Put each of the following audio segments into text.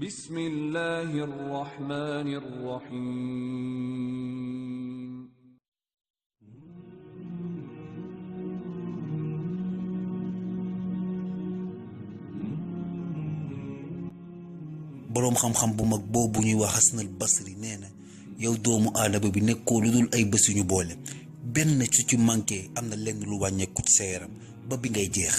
بسم الله الرحمن الرحيم boroom xam-xam bu mag boobu ñuy wax Hasan al-Basri nee na yow doomu aadama bi nekkoo lu dul ay bés yu ñu boole benn su ci manqué am na lenn lu wàññeeku ci sa yaram ba bi ngay jeex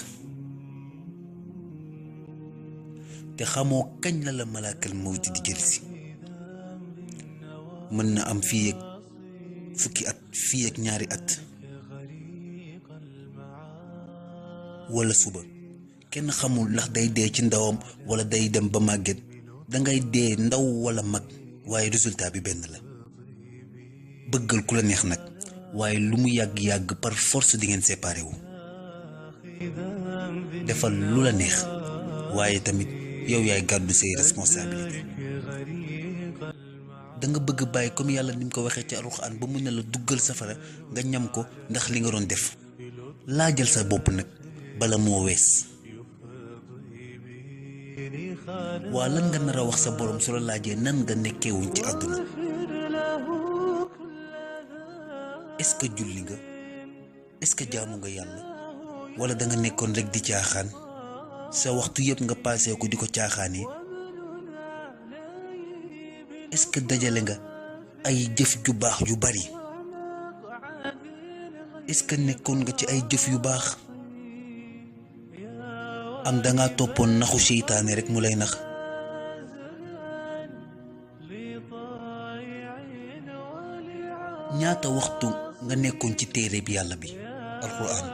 te xamoo kañ la la malaakal mawti di jël si mën na am fii ak fukki at fii ak ñaari at wala suba kenn xamul ndax day dee ci ndawam wala day dem ba màgget dangay dee ndaw wala mag waaye résultat bi benn la bëggal ku la neex nag waaye lu mu yàgg-yàgg par force di ngeen séparé wu defal lu la neex waaye tamit yow yaay gàddu say responsabilité danga bëgg bàyyi comme yàlla ni mu ko waxee ci alxuraan ba mu ne la duggal safara nga ñam ko ndax li nga doon def laajal sa bopp nag bala moo wees waa lan nga nar a wax sa borom su la laajee nan nga nekkeewuñ ci àdduna est-ce que julli nga est-ce que jaamu nga yàlla wala da nga nekkoon rek di caaxaan sa waxtu yëpp nga paasee ko di ko caaxaanee est-ce que dajale nga ay jëf ju baax yu bari est-ce que nekkoon nga ci ay jëf yu baax am danga toppoon naxu seytaane rek mu lay nax ñaata waxtu nga nekkoon ci téere bi yàlla bi alxuraan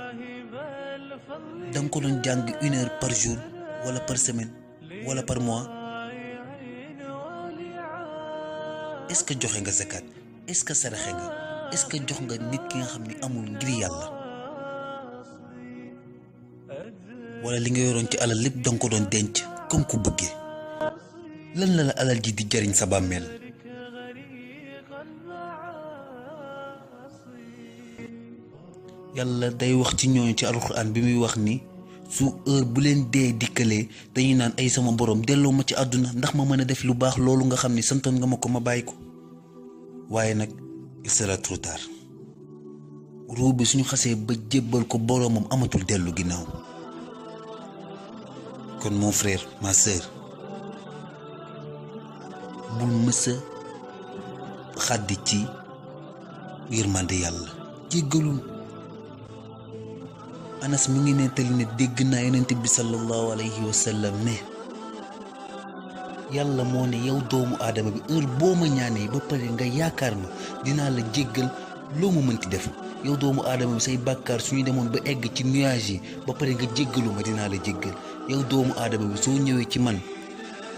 danga ko doon jàng 1 heure par jour wala par semaine wala par mois est-ce que joxe nga zakat est-ce que saraxe nga est-ce que jox nga nit ki nga xam ni amul ngir yàlla wala li nga yoroon ci alal lépp danga ko doon denc comme ku bëggee lan la la alal ji di jariñ sa bàmmeel yàlla day wax ci ñooñu ci alxuraan bi muy wax ni su heure bu leen dee dikkalee dañuy naan ay sama borom delloo ma ci àdduna ndax ma mën a def lu baax loolu nga xam ni santoon nga ma ko ma bàyyi ko waaye nag il sera trop tard ruu bi suñu xasee ba jébbal ko boroomam amatul dellu ginnaaw kon mon frère ma sœur bul mësa xàddi ci yërmande yàlla jéggalul Anas mi ngi nettali ne dégg naa yonent bi sallallahu alayhi wa sallam ne yàlla moo ne yow doomu aadama bi heure boo ma ñaanee ba pare nga yaakaar ma dinaa la jéggal loo ma mënti def yow doomu aadama bi say bàkkaar suñu demoon ba egg ci nuage yi ba pare nga jéggalu ma dinaa la jéggal yow doomu aadama bi soo ñëwee ci man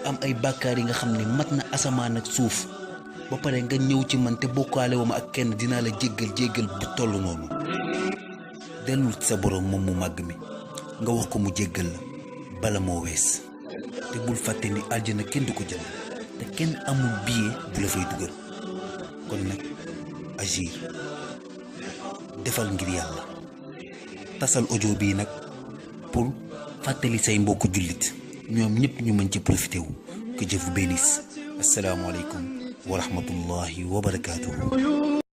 am ay bàkkaar yi nga xam ne mat na asamaan ak suuf ba pare nga ñëw ci man te bokkaale woo ma ak kenn dinaa la jéggal bu toll noonu dellul sa borom moom mu màgg mi nga wax ko mu jéggal la bala moo wees te bul fàtte ni aljana kenn du ko jënd te kenn amul billet bu la fay dugal kon nag agir defal ngir yàlla tasal audio bii nag pour fàttali say mbokku jullit ñoom ñëpp ñu mën ci profité wu que Dieu vous bénisse assalaamu aleykum wa rahmatullahi wa barakaatuhu